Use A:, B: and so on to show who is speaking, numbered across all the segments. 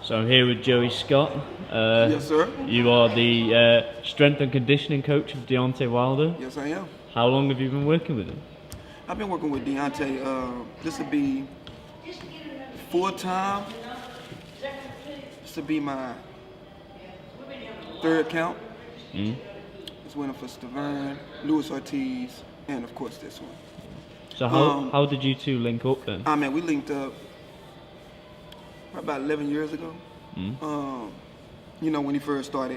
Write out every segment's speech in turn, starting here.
A: So I'm here with Joey Scott.
B: Yes, sir.
A: You are the strength and conditioning coach of Deontay Wilder.
B: Yes, I am.
A: How long have you been working with him?
B: I've been working with Deontay. This will be full-time. This will be my third count. It's winning for Stavern, Luis Ortiz, and of course this one.
A: So how did you two link up then?
B: Man, we linked up about 11 years ago. You know, when he first got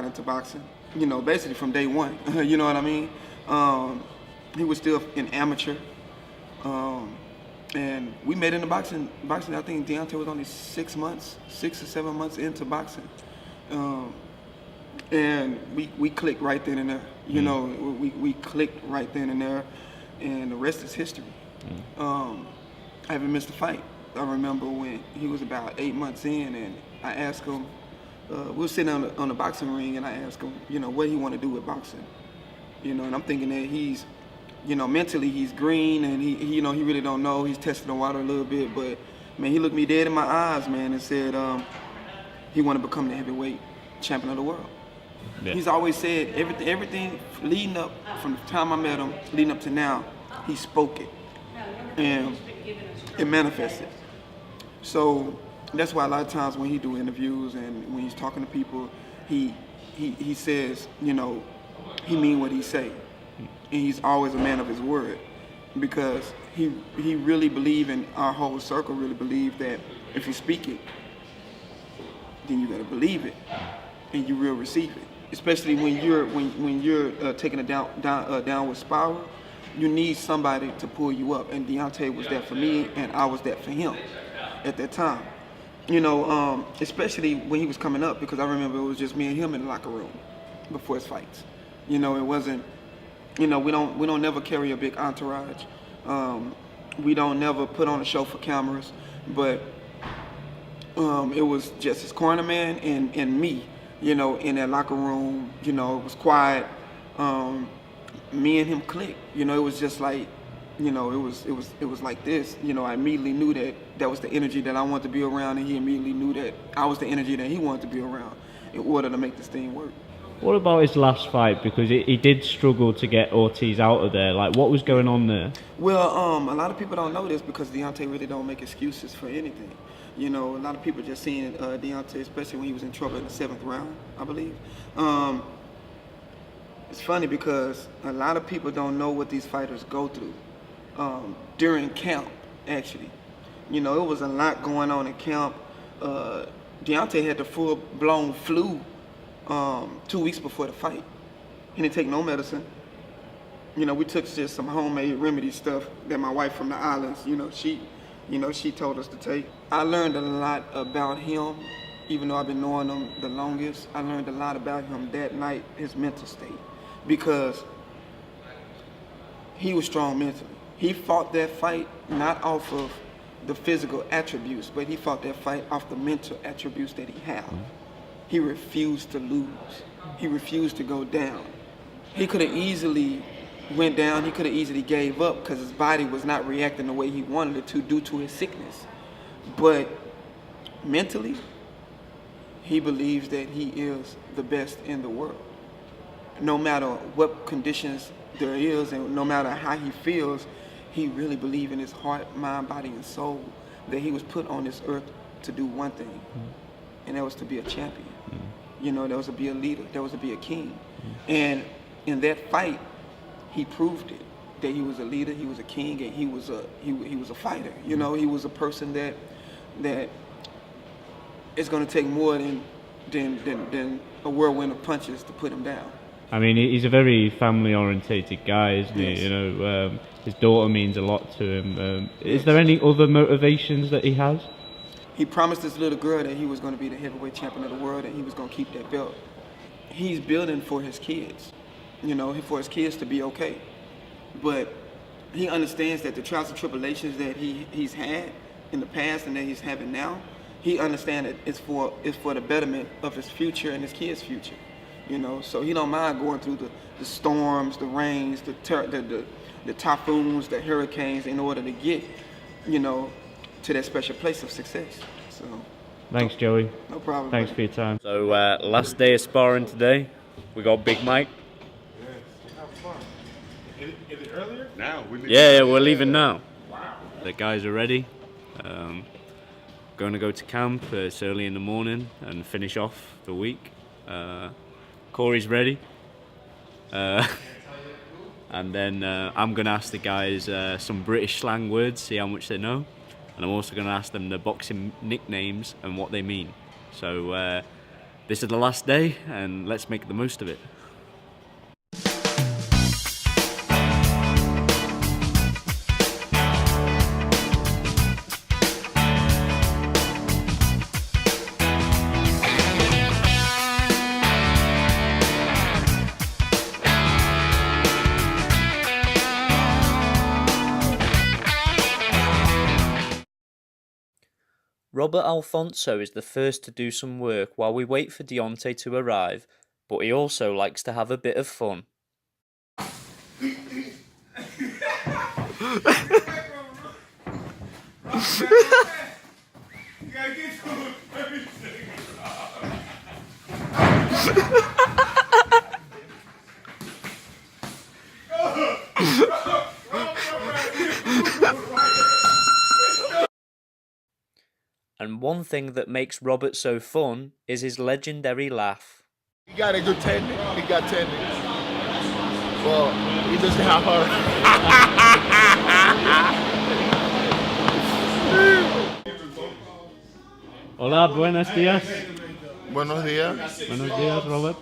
B: into boxing. You know, basically from day one. You know what I mean? He was still an amateur. And we met in the boxing. I think Deontay was only 6 or 7 months into boxing. And we clicked right then and there. You know, we clicked right then and there, and the rest is history. I haven't missed a fight. I remember when he was about 8 months in, and I asked him, we were sitting on the boxing ring, and I asked him, you know, what he want to do with boxing. You know, and I'm thinking that he's, you know, mentally he's green, and he you know, he really don't know. He's testing the water a little bit, but man, he looked me dead in my eyes, man, and said he want to become the heavyweight champion of the world. Yeah. He's always said everything leading up from the time I met him, leading up to now, he spoke it, and it manifested. So that's why a lot of times when he do interviews and when he's talking to people, he says, you know, he mean what he say, and he's always a man of his word, because he really believe, and our whole circle really believe, that if you speak it, then you gotta believe it, and you will receive it. Especially when you're taking a downward spiral, you need somebody to pull you up, and Deontay was that for me, and I was that for him at that time. You know, especially when he was coming up, because I remember it was just me and him in the locker room before his fights. You know, it wasn't, you know, we don't never carry a big entourage. We don't never put on a show for cameras, but it was just his corner man and me, you know, in that locker room. You know, it was quiet. Me and him clicked. You know, it was just like, you know, it was like this. You know, I immediately knew that was the energy that I wanted to be around, and he immediately knew that I was the energy that he wanted to be around in order to make this thing work.
A: What about his last fight? Because he did struggle to get Ortiz out of there. Like, what was going on there? Well,
B: a lot of people don't know this, because Deontay really don't make excuses for anything. You know, a lot of people just seen Deontay, especially when he was in trouble in the 7th round, I believe. It's funny because a lot of people don't know what these fighters go through during camp, actually. You know, it was a lot going on in camp. Deontay had the full-blown flu 2 weeks before the fight. He didn't take no medicine. You know, we took just some homemade remedy stuff that my wife from the islands, she told us to take. I learned a lot about him, even though I've been knowing him the longest. I learned a lot about him that night, his mental state, because he was strong mentally. He fought that fight not off of the physical attributes, but he fought that fight off the mental attributes that he had. He refused to lose. He refused to go down. He could have easily went down. He could have easily gave up, because his body was not reacting the way he wanted it to due to his sickness. But mentally, he believes that he is the best in the world. No matter what conditions there is, and no matter how he feels, he really believes in his heart, mind, body, and soul that he was put on this earth to do one thing, and that was to be a champion. You know, that was to be a leader, that was to be a king. And in that fight, he proved it, that he was a leader, he was a king, and he was a fighter. You know, he was a person that it's going to take more than a whirlwind of punches to put him down.
A: I mean, he's a very family-orientated guy, isn't he?
B: Yes.
A: You know, his daughter means a lot to him. Is there any other motivations that he has?
B: He promised this little girl that he was going to be the heavyweight champion of the world, and he was going to keep that belt. He's building for his kids, you know, for his kids to be okay. But he understands that the trials and tribulations that he's had in the past and that he's having now, he understands that it's for the betterment of his future and his kids' future. You know, so he don't mind going through the storms, the rains, the typhoons, the hurricanes, in order to get, you know, to that special place of success. So.
A: Thanks, Joey.
B: No problem.
A: Thanks for your time. So, last day of sparring today. We got Big Mike.
C: Is it earlier? Now.
A: Yeah, we're leaving now. Wow. The guys are ready. Going to go to camp. It's early in the morning and finish off the week. Corey's ready. And then I'm going to ask the guys some British slang words, see how much they know. And I'm also going to ask them the boxing nicknames and what they mean. So this is the last day, and let's make the most of it. Robert Alfonso is the first to do some work while we wait for Deontay to arrive, but he also likes to have a bit of fun. And one thing that makes Robert so fun is his legendary laugh.
C: He got a good technique. He got technique. Well, he doesn't have her.
A: Hola, buenos días.
C: Buenos días.
A: Buenos días, Robert.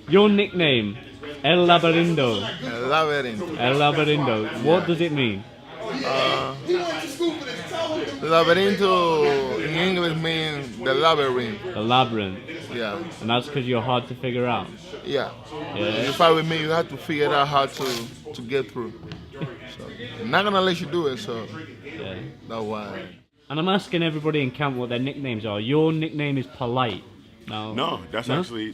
A: Your nickname, El Laberinto.
C: El laberinto.
A: El Laberinto. What does it mean?
C: Laberinto in English means the labyrinth.
A: The labyrinth.
C: Yeah.
A: And that's because you're hard to figure out.
C: Yeah.
A: Yeah.
C: If you fight with me, you have to figure out how to get through. So, I'm not gonna let you do it. So
A: Yeah.
C: that's why.
A: And I'm asking everybody in camp what their nicknames are. Your nickname is Polite. Now,
D: No, that's actually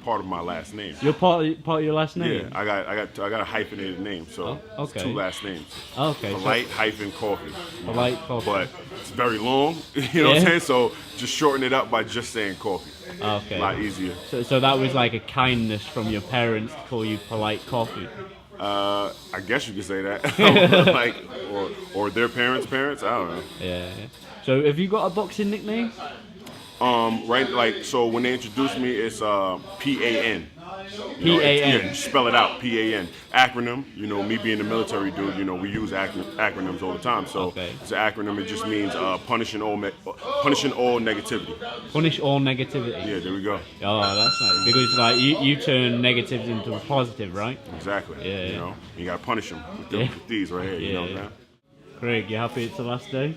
D: part of my last name.
A: You're part of your last name.
D: Yeah, I got a hyphenated name, so
A: Oh, okay.
D: it's 2 last names.
A: Okay.
D: Polite hyphen coffee.
A: Polite coffee.
D: But it's very long, you know what I'm saying? So just shorten it up by just saying coffee.
A: Okay.
D: A lot easier.
A: So that was like a kindness from your parents to call you Polite Coffee.
D: I guess you could say that. Like, or their parents' parents. I don't know.
A: Yeah. So have you got a boxing nickname?
D: Right, like, so when they introduced me, it's PAN.
A: PAN.
D: Yeah, spell it out, PAN. Acronym, you know, me being a military dude, you know, we use acronyms all the time. So
A: Okay.
D: it's an acronym, it just means punishing all negativity.
A: Punish all negativity.
D: Yeah, there we go.
A: Oh, that's nice. Because like you turn negatives into a positive, right?
D: Exactly.
A: Yeah,
D: You
A: yeah.
D: know, you gotta punish them with,
A: Yeah.
D: with these right here, you know what I'm saying?
A: Craig, you happy it's the last day?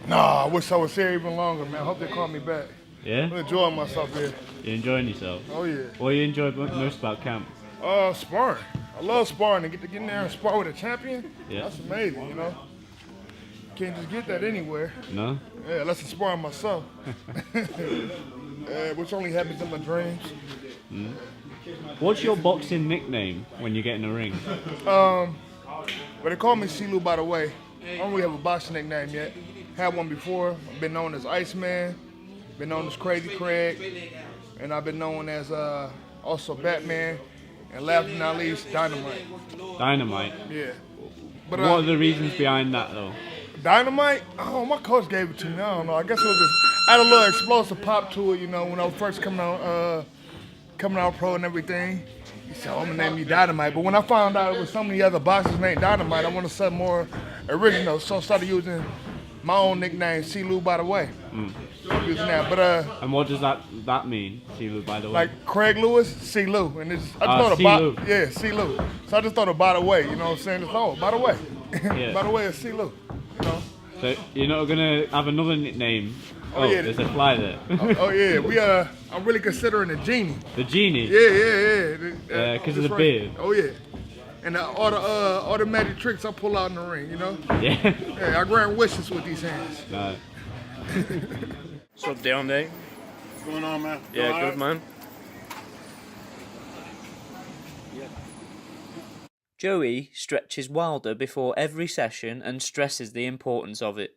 C: Nah, I wish I was here even longer, man. Hope they call me back.
A: Yeah?
C: I'm enjoying myself here.
A: You enjoying yourself?
C: Oh yeah.
A: What do you enjoy most about camp?
C: Sparring. I love sparring. To get in there and spar with a champion,
A: Yeah.
C: that's amazing, you know. Can't just get that anywhere.
A: No?
C: Yeah, unless I'm sparring myself. Which only happens in my dreams.
A: What's your boxing nickname when you get in the ring?
C: But they call me Silu, by the way. I don't really have a boxing nickname yet. Had one before. I've been known as Iceman, been known as Crazy Craig, and I've been known as also Batman, and last but not least, Dynamite.
A: Dynamite.
C: Yeah. But
A: What are the reasons behind that though?
C: Dynamite? Oh, my coach gave it to me. I don't know. I guess it was just, I had a little explosive pop to it, you know, when I was first coming out pro and everything. He said, I'm gonna name you Dynamite. But when I found out it was so many other boxers named Dynamite, I wanted something more original. So I started using my own nickname, Silu, by the way. Using that. But
A: And what does that mean, Silu, by the way?
C: like Craig Lewis, Silu. And it's, I just thought
A: Silu.
C: about, yeah, Silu. So I just thought of by the way, you know what I'm saying? It's, oh, by the way.
A: Yeah.
C: By the way, it's Silu. You know?
A: So you're not gonna have another nickname?
C: Oh, yeah.
A: There's a fly there.
C: Oh yeah, I'm really considering a genie.
A: The genie.
C: Yeah.
A: Because of
C: That's
A: the
C: right.
A: beard.
C: Oh yeah, and all the automatic tricks I pull out in the ring, you know.
A: Yeah.
C: Yeah, I grant wishes with these hands.
A: No. What's up, Deontay?
D: What's going on, man?
A: Yeah, good man. Joey stretches Wilder before every session and stresses the importance of it.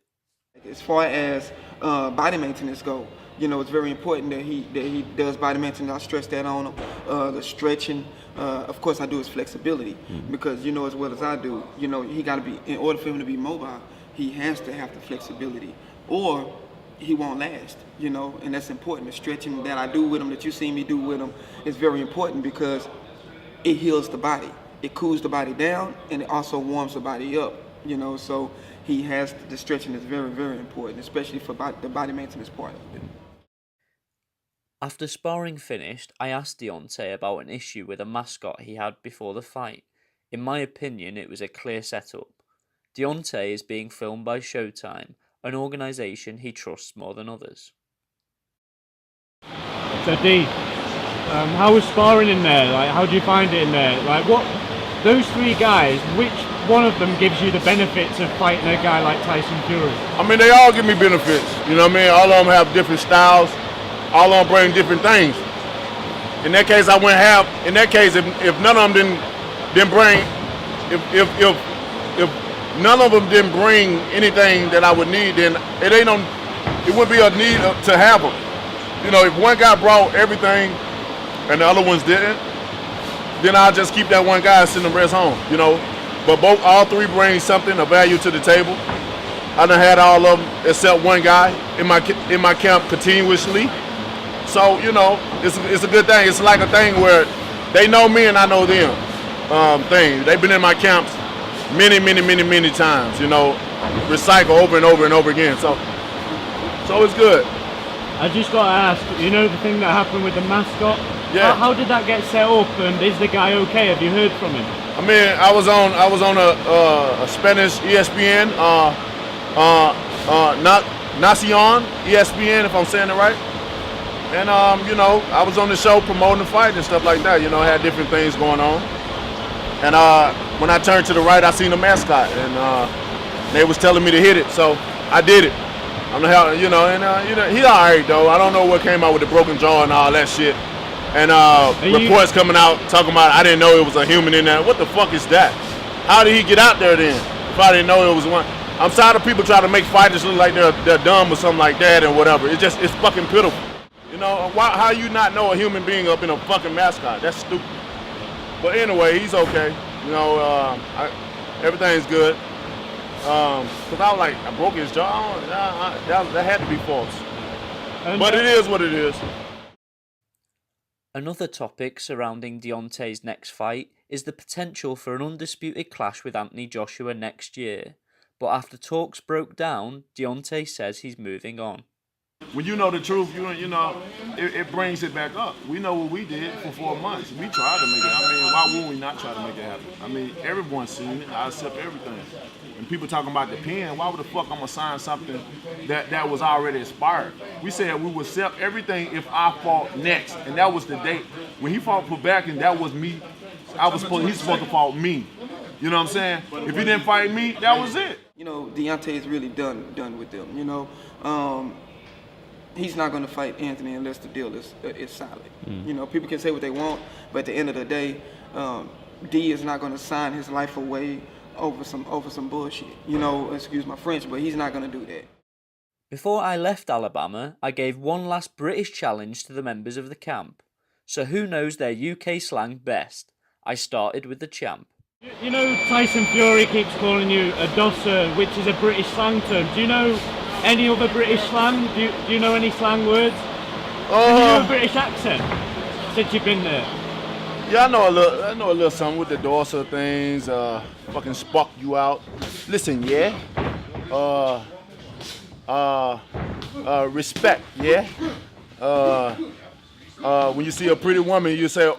B: As far as body maintenance go, it's very important that he does body maintenance. I stress that on him. The stretching. Of course, I do his flexibility because as well as I do. He got to be, in order for him to be mobile, he has to have the flexibility, or he won't last. And that's important. The stretching that I do with him, that you see me do with him, is very important because it heals the body. It cools the body down, and it also warms the body up. So he has the stretching is very, very important, especially for the body maintenance part of it.
E: After sparring finished, I asked Deontay about an issue with a mascot he had before the fight. In my opinion, it was a clear setup. Deontay is being filmed by Showtime, an organisation he trusts more than others.
F: So D, how was sparring in there? Like, how do you find it in there? Like, what those three guys, which one of them gives you the benefits of fighting a guy like Tyson Fury?
D: I mean, they all give me benefits. You know what I mean? All of them have different styles. All of them bring different things. In that case, I went half. In that case, if none of them didn't bring, if none of them didn't bring anything that I would need, then it wouldn't be a need to have them. If one guy brought everything and the other ones didn't, then I'll just keep that one guy and send the rest home. But all three bring something of value to the table. I done had all of them except one guy in my camp continuously. So it's a good thing. It's like a thing where they know me and I know them. They've been in my camps many times. Recycle over and over and over again. So it's good.
F: I just got to ask, the thing that happened with the mascot?
D: Yeah.
F: How did that get set up, and is the guy okay? Have you heard from him?
D: I mean, I was on a Spanish ESPN, Nacion ESPN, if I'm saying it right. And I was on the show promoting the fight and stuff like that. I had different things going on. And when I turned to the right, I seen the mascot, and they was telling me to hit it, so I did it. He's all right though. I don't know what came out with the broken jaw and all that shit. And reports coming out talking about I didn't know it was a human in there. What the fuck is that? How did he get out there then? If I didn't know it was one. I'm tired of people trying to make fighters look like they're dumb or something like that and whatever. It's fucking pitiful. How you not know a human being up in a fucking mascot? That's stupid. But anyway, he's okay. Everything's good. Cause I was like, I broke his jaw. That had to be false. But it is what it is.
E: Another topic surrounding Deontay's next fight is the potential for an undisputed clash with Anthony Joshua next year. But after talks broke down, Deontay says he's moving on.
D: When you know the truth, it brings it back up. We know what we did for 4 months. We tried to make it. I mean, why would we not try to make it happen? I mean, everyone's seen it. I accept everything. And people talking about the pen, why would the fuck I'm gonna sign something that was already expired? We said we would accept everything if I fought next, and that was the date. When he fought Povetkin, that was me. He's supposed to fight me. You know what I'm saying? If he didn't fight me, that was it.
B: Deontay is really done with them. He's not going to fight Anthony unless the deal is solid. People can say what they want, but at the end of the day, D is not going to sign his life away over some bullshit. Excuse my French, but he's not going to do that.
E: Before I left Alabama, I gave one last British challenge to the members of the camp. So who knows their UK slang best? I started with the champ.
F: Tyson Fury keeps calling you a dosser, which is a British slang term. Do you know any other British slang? Do you know any slang words? Do you have a British accent since you've been there?
D: Yeah, I know a little something with the Dorsa things. Fucking spark you out. Listen, yeah. Respect, yeah. When you see a pretty woman, you say,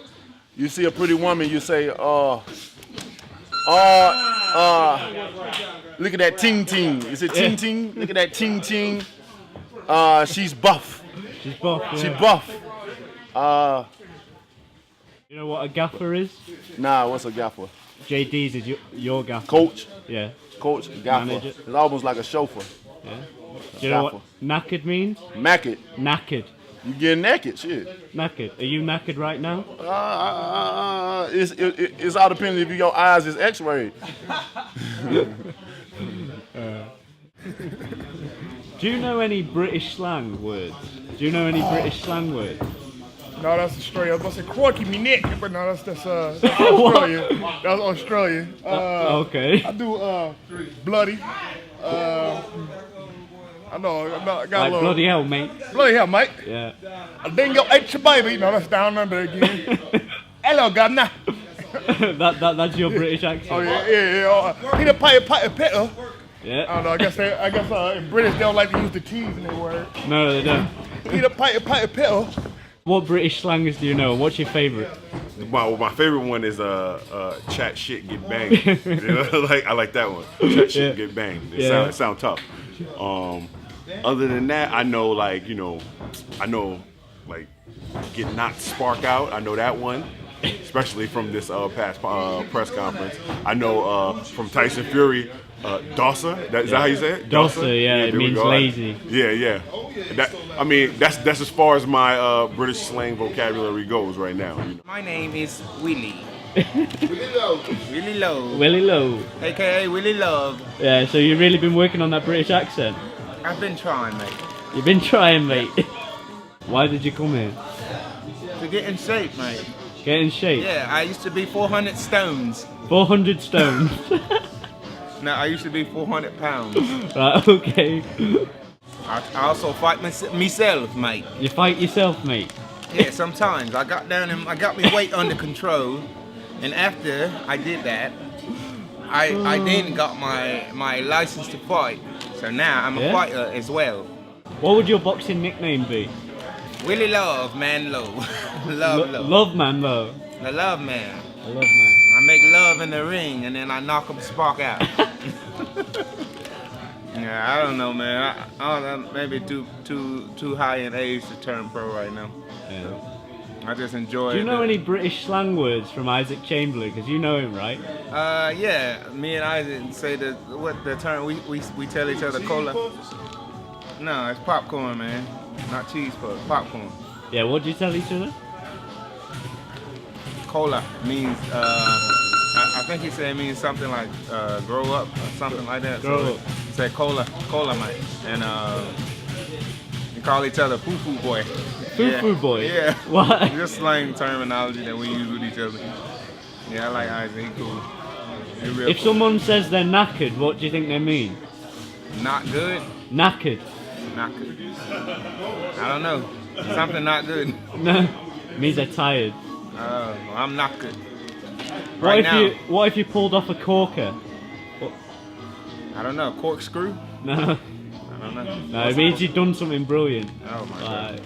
D: look at that ting ting. Is it ting ting? Look at that ting ting. She's buff.
F: She's buff. Yeah.
D: She's buff.
F: You know what a gaffer is?
D: Nah, what's a gaffer?
F: JD's is your gaffer.
D: Coach.
F: Yeah.
D: Coach, gaffer.
F: Manager.
D: It's almost like a chauffeur.
F: Yeah. Do you know what knackered means?
D: Knackered.
F: Knackered.
D: You get naked, shit.
F: Knackered. Are you knackered right now?
D: It's all depending if your eyes is X-rayed.
F: Do you know any British slang words? Do you know any British slang words?
C: No, that's Australia. I was gonna say corky me neck, but no, that's Australia. That's Australia.
F: Okay.
C: I do bloody. I know. I got
F: Like
C: a little
F: bloody hell, mate.
C: bloody hell, mate.
F: Yeah.
C: I didn't go ate your baby. No, that's down under again. Hello, governor.
F: That's your British accent.
C: Oh yeah. Peter Piper.
F: Yeah.
C: I don't know. I guess in British they don't like to use the T's in their word.
F: No, they don't.
C: Peter Piper.
F: What British slangs do you know? What's your favourite?
G: My favorite one is chat shit get banged. You know, I like that one. Chat shit get banged. It sound tough. Other than that, I know like get knocked spark out. I know that one, especially from this past press conference. I know from Tyson Fury, Dossa. Is that how you say it?
F: Dossa, yeah, it means lazy.
G: Yeah. That's as far as my British slang vocabulary goes right now. You know?
H: My name is Willie. Willie Lowe.
F: Willie Lowe.
H: AKA Willie Love.
F: Yeah, so you've really been working on that British accent?
H: I've been trying, mate.
F: You've been trying, mate. Why did you come here?
H: To get in shape, mate.
F: Get in shape?
H: Yeah, I used to be 400 stones.
F: 400 stones.
H: No, I used to be 400 pounds.
F: Right, okay.
H: I also fight myself, mate.
F: You fight yourself, mate?
H: Yeah, sometimes. I got down and I got my weight under control. And after I did that, I then got my license to fight. So now I'm a fighter as well.
F: What would your boxing nickname be?
H: Willie Love, man low. Love.
F: Love man low.
H: The love man.
F: The love man.
H: I make love in the ring and then I knock them spark out. Yeah, I don't know, man. I'm maybe too high in age to turn pro right now.
F: Yeah.
H: So I just enjoy it.
F: Do you know any British slang words from Isaac Chamberlain? Because you know him, right?
H: Yeah. Me and Isaac say the term we tell each other cola. No, it's popcorn, man. Not cheese, but popcorn.
F: Yeah, what do you tell each other?
H: Cola means I think he said it means something like grow up or something like that.
F: Grow up.
H: Say cola, mate. And we call each other foo-foo boy.
F: Foo-foo boy?
H: Yeah.
F: What?
H: Just slang terminology that we use with each other. Yeah, I like Isaac. He cool. He real
F: If
H: cool.
F: someone says they're knackered, what do you think they mean?
H: Not good.
F: Knackered.
H: Knackered. I don't know. Something not good.
F: No, it means they're tired.
H: Well, I'm not good.
F: What if you pulled off a corker?
H: I don't know. Corkscrew?
F: No.
H: I don't know.
F: No, it means you've done something brilliant.
H: Oh my god.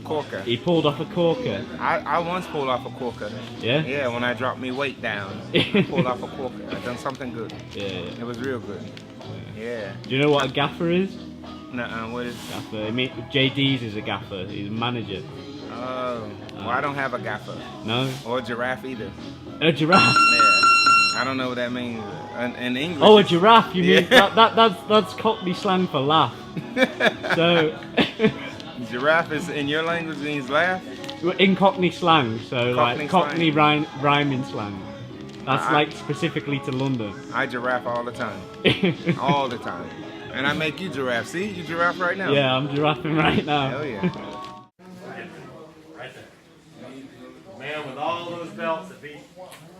H: Corker.
F: He pulled off a corker.
H: I once pulled off a corker.
F: Yeah?
H: Yeah, when I dropped me weight down. I pulled off a corker. I done something good.
F: Yeah.
H: It was real good. Yeah.
F: Do you know what a gaffer is?
H: Nuh-uh, what is...
F: Gaffer. JD's is a gaffer. He's a manager.
H: Oh. Well, I don't have a gaffer.
F: No?
H: Or a giraffe either.
F: A giraffe?
H: Yeah. I don't know what that means in English.
F: Oh, a giraffe. You mean that's Cockney slang for laugh. So
H: giraffe is in your language means laugh?
F: In Cockney slang, so
H: Cockney
F: like Cockney rhyming slang. That's like specifically to London.
H: I giraffe all the time. All the time. And I make you giraffe. See? You giraffe right now.
F: Yeah, I'm giraffing right now.
H: Hell yeah.
I: Right there. Man with all those belts that beat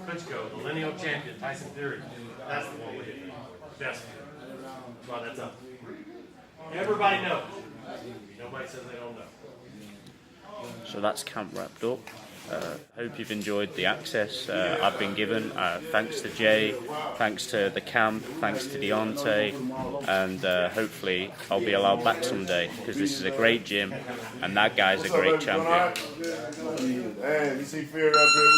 I: Klitschko, the lineal champion, Tyson Fury. That's the one we hit. Best. That's why that's up. Everybody knows. Nobody says they don't know.
A: So that's camp wrapped up. Hope you've enjoyed the access I've been given. Thanks to Jay, thanks to the camp, thanks to Deontay, and hopefully I'll be allowed back someday because this is a great gym and that guy's a great champion.
D: Hey, you see Fury up here?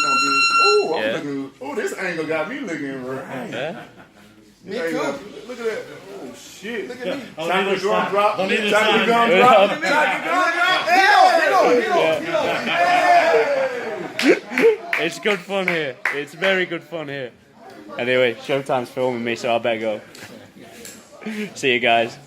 D: We're gonna get. Oh, this angle got me looking right.
A: Yeah.
D: Me too. Look at that. Oh shit. Look at me.
I: Time
D: to drum drop.
I: Don't need to
D: Time to
I: sign.
D: drum drop. Time to drum drop.
A: It's good fun here. It's very good fun here. Anyway, Showtime's filming me, so I better go. See you guys.